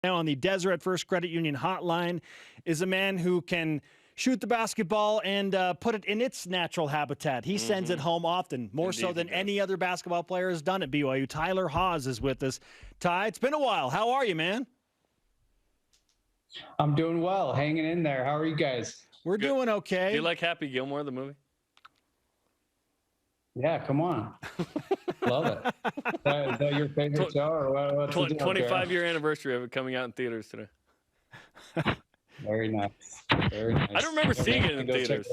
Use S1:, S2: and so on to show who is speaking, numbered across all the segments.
S1: Now on the Deseret First Credit Union hotline is a man who can shoot the basketball and put it in its natural habitat. He sends it home often, more so than any other basketball player has done at BYU. Tyler Haws is with us. Ty, it's been a while. How are you, man?
S2: I'm doing well, hanging in there. How are you guys?
S1: We're doing okay.
S3: Do you like Happy Gilmore, the movie?
S2: Yeah, come on. Love it. Is that your favorite show? Or what's
S3: 25-year anniversary of it coming out in theaters today.
S2: Very nice. Very nice.
S3: I don't remember seeing it in theaters.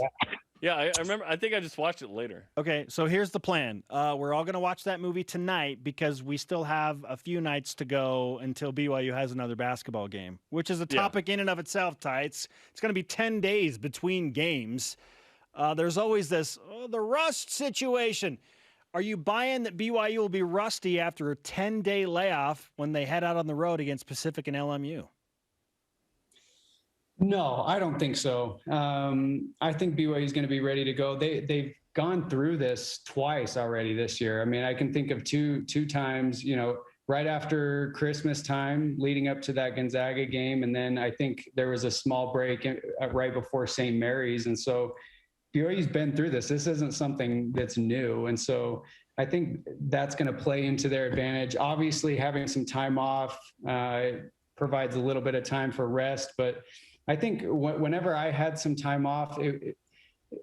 S3: Yeah, I remember. I think I just watched it later.
S1: Okay, so here's the plan. We're all going to watch that movie tonight because we still have a few nights to go until BYU has another basketball game, which is a topic in and of itself, Ty. It's going to be 10 days between games. There's always this, the rust situation. Are you buying that BYU will be rusty after a 10-day layoff when they head out on the road against Pacific and LMU?
S2: No, I don't think so. I think BYU is going to be ready to go. They've gone through this twice already this year. I mean, I can think of two times, right after Christmas time leading up to that Gonzaga game. And then I think there was a small break right before St. Mary's. And so BYU's been through this. This isn't something that's new. And so I think that's going to play into their advantage. Obviously, having some time off provides a little bit of time for rest. But I think whenever I had some time off,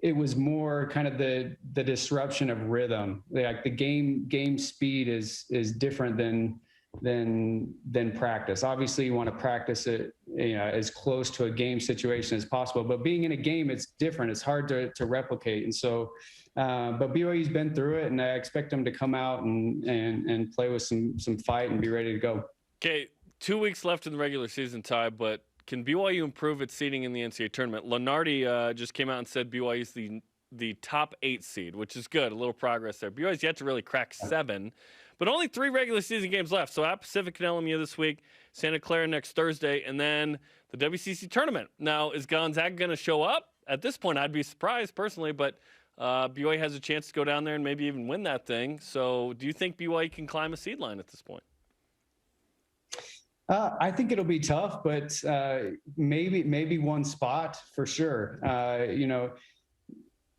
S2: it was more kind of the disruption of rhythm. Like the game speed is different than practice. Obviously, you want to practice it as close to a game situation as possible. But being in a game, it's different. It's hard to replicate. And so, but BYU's been through it, and I expect them to come out and play with some fight and be ready to go.
S3: Okay, 2 weeks left in the regular season, Ty, but can BYU improve its seeding in the NCAA tournament? Lenardi just came out and said BYU is the top 8 seed, which is good. A little progress there. BYU's yet to really crack 7, but only 3 regular season games left. So at Pacific and LMU this week, Santa Clara next Thursday, and then the WCC tournament. Now, is Gonzaga going to show up? At this point, I'd be surprised personally, but BYU has a chance to go down there and maybe even win that thing. So do you think BYU can climb a seed line at this point?
S2: I think it'll be tough, but maybe one spot for sure.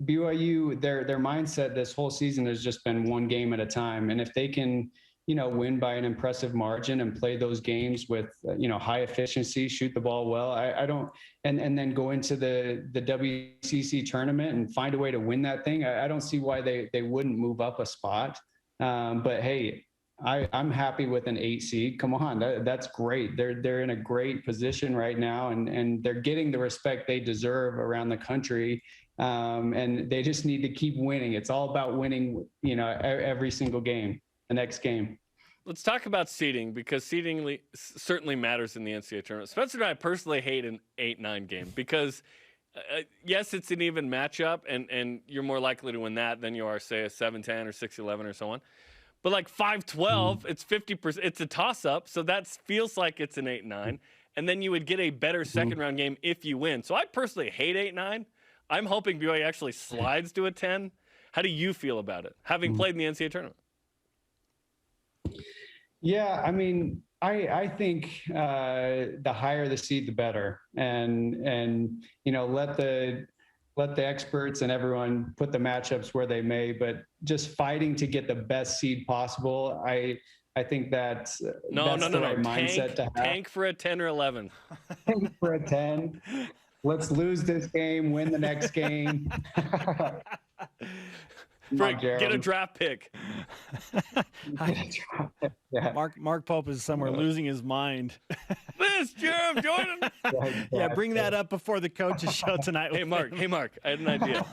S2: BYU, their mindset this whole season has just been one game at a time. And if they can, win by an impressive margin and play those games with, high efficiency, shoot the ball well, I don't, and then go into the WCC tournament and find a way to win that thing. I don't see why they wouldn't move up a spot. But hey, I'm happy with an 8 seed. Come on, that's great. They're in a great position right now, and they're getting the respect they deserve around the country. And they just need to keep winning. It's all about winning, every single game, the next game.
S3: Let's talk about seeding, because seeding certainly matters in the NCAA tournament. Spencer and I personally hate an 8-9 game because, yes, it's an even matchup, and you're more likely to win that than you are, say, a 7-10 or 6-11 or so on. But like 5-12, it's 50%. It's a toss-up, so that feels like it's an 8-9. And then you would get a better second-round game if you win. So I personally hate 8-9. I'm hoping BYU actually slides to a 10. How do you feel about it, having played in the NCAA tournament?
S2: Yeah, I mean, I think the higher the seed, the better. And let the experts and everyone put the matchups where they may, but just fighting to get the best seed possible. I think that's the right mindset to have.
S3: Tank for a 10 or 11.
S2: Tank for a 10. Let's lose this game, win the next game.
S3: Get a draft pick.
S2: Yeah.
S1: Mark Pope is somewhere losing his mind.
S3: This Jarom Jordan.
S1: Yeah, bring that up before the coaches show tonight.
S3: Hey, Mark, I had an idea.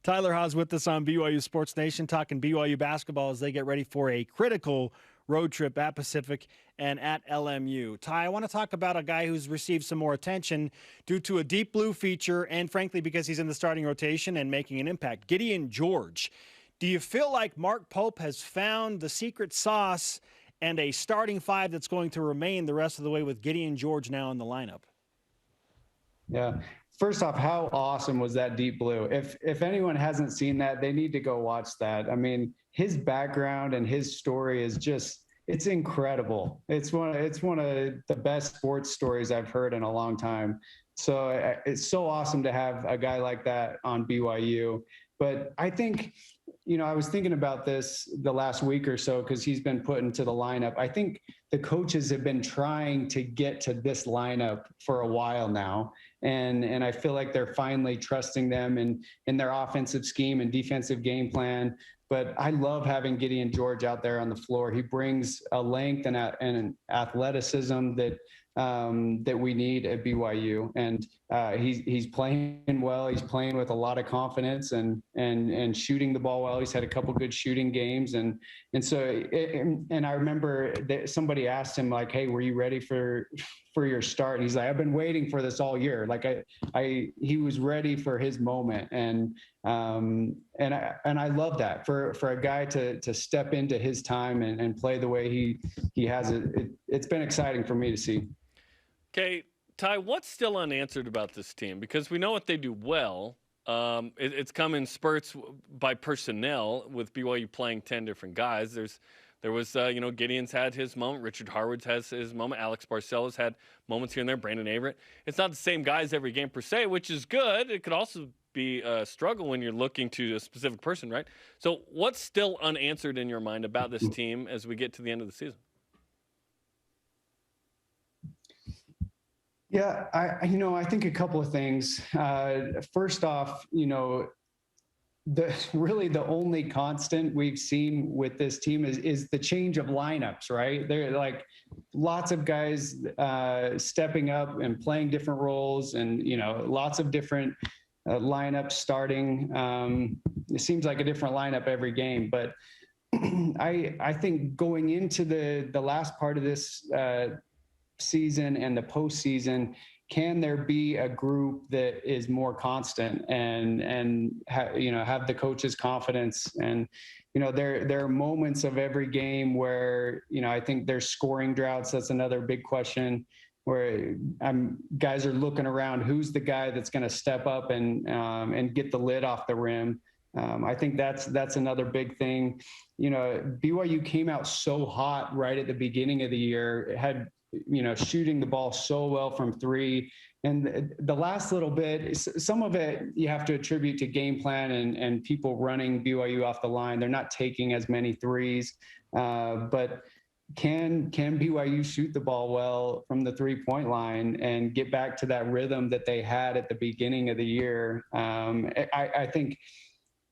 S1: Tyler Haws with us on BYU Sports Nation, talking BYU basketball as they get ready for a critical road trip at Pacific and at LMU. Ty, I want to talk about a guy who's received some more attention due to a deep blue feature and, frankly, because he's in the starting rotation and making an impact. Gideon George. Do you feel like Mark Pope has found the secret sauce and a starting 5 that's going to remain the rest of the way with Gideon George now in the lineup?
S2: Yeah. First off, how awesome was that deep blue? If anyone hasn't seen that, they need to go watch that. I mean, his background and his story is just it's incredible. It's one of the best sports stories I've heard in a long time. So it's so awesome to have a guy like that on BYU. But I think, I was thinking about this the last week or so because he's been put into the lineup. I think the coaches have been trying to get to this lineup for a while now. And I feel like they're finally trusting them in their offensive scheme and defensive game plan. But I love having Gideon George out there on the floor. He brings a length and an athleticism that we need at BYU, and he's playing well. He's playing with a lot of confidence and shooting the ball well. He's had a couple good shooting games, and so I remember that somebody asked him like, "Hey, were you ready for your start?" And he's like, "I've been waiting for this all year." Like he was ready for his moment, and I love that for a guy to step into his time and play the way he has it. It's been exciting for me to see.
S3: Okay, Ty, what's still unanswered about this team? Because we know what they do well. It's come in spurts by personnel with BYU playing 10 different guys. There was Gideon's had his moment. Richard Harwood's has his moment. Alex Barcelo's had moments here and there. Brandon Averett. It's not the same guys every game per se, which is good. It could also be a struggle when you're looking to a specific person, right? So what's still unanswered in your mind about this team as we get to the end of the season?
S2: Yeah, I think a couple of things. First off, the only constant we've seen with this team is the change of lineups, right? There are like lots of guys stepping up and playing different roles, and lots of different lineups starting. It seems like a different lineup every game, but I think going into the last part of this season and the postseason, can there be a group that is more constant and have the coach's confidence? And there are moments of every game where I think there's scoring droughts. That's another big question where guys are looking around. Who's the guy that's going to step up and get the lid off the rim? I think that's another big thing. BYU came out so hot right at the beginning of the year. It had shooting the ball so well from three. And the last little bit, some of it you have to attribute to game plan and people running BYU off the line. They're not taking as many threes, but can BYU shoot the ball well from the 3-point line and get back to that rhythm that they had at the beginning of the year? I think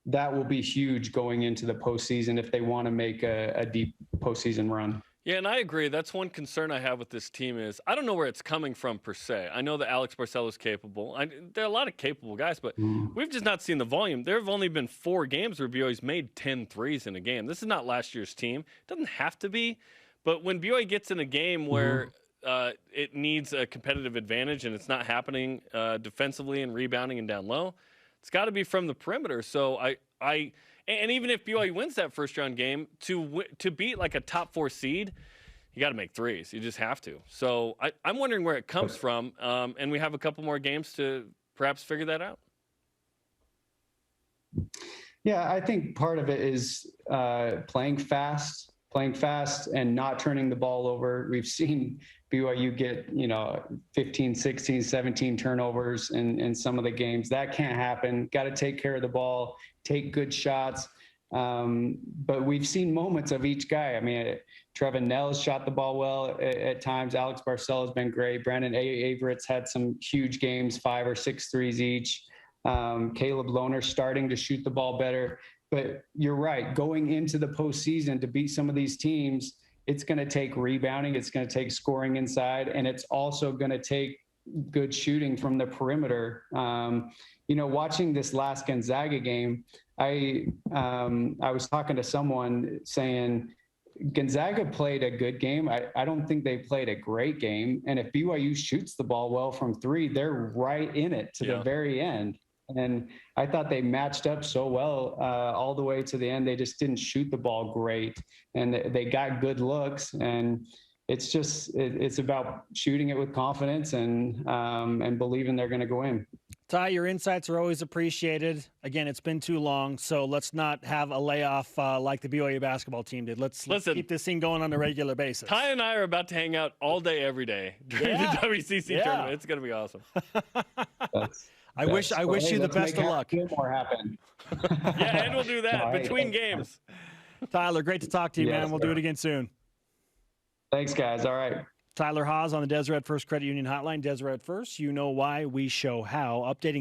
S2: that will be huge going into the postseason if they want to make a deep postseason run.
S3: Yeah, and I agree. That's one concern I have with this team is I don't know where it's coming from per se. I know that Alex Barcelo is capable. There are a lot of capable guys, but we've just not seen the volume. There have only been 4 games where BYU's made 10 threes in a game. This is not last year's team. It doesn't have to be. But when BYU gets in a game where it needs a competitive advantage and it's not happening defensively and rebounding and down low, it's got to be from the perimeter. So and even if BYU wins that first round game, to beat like a top 4 seed, you got to make threes. You just have to. So I'm wondering where it comes from, and we have a couple more games to perhaps figure that out.
S2: Yeah, I think part of it is playing fast and not turning the ball over. We've seen BYU get 15, 16, 17 turnovers in some of the games. That can't happen. Got to take care of the ball, take good shots. But we've seen moments of each guy. I mean, Trevin Nell's shot the ball well at times. Alex Barcelo's been great. Brandon Averett's had some huge games, 5 or 6 threes each. Caleb Lohner's starting to shoot the ball better. But you're right, going into the postseason to beat some of these teams, it's going to take rebounding, it's going to take scoring inside, and it's also going to take good shooting from the perimeter. Watching this last Gonzaga game, I was talking to someone saying Gonzaga played a good game. I don't think they played a great game. And if BYU shoots the ball well from 3, they're right in it to the very end. And I thought they matched up so well all the way to the end. They just didn't shoot the ball great, and they got good looks. And it's about shooting it with confidence and believing they're going to go in.
S1: Ty, your insights are always appreciated. Again, it's been too long, so let's not have a layoff like the BYU basketball team did. Let's keep this thing going on a regular basis.
S3: Ty and I are about to hang out all day, every day during the WCC tournament. It's going to be awesome.
S1: I wish you the best of luck.
S2: More happen.
S3: Yeah, and we'll do that between games.
S1: Tyler, great to talk to you, man. We'll do it again soon.
S2: Thanks, guys. All right.
S1: Tyler Haws on the Deseret First Credit Union Hotline. Deseret First, you know why, we show how. Updating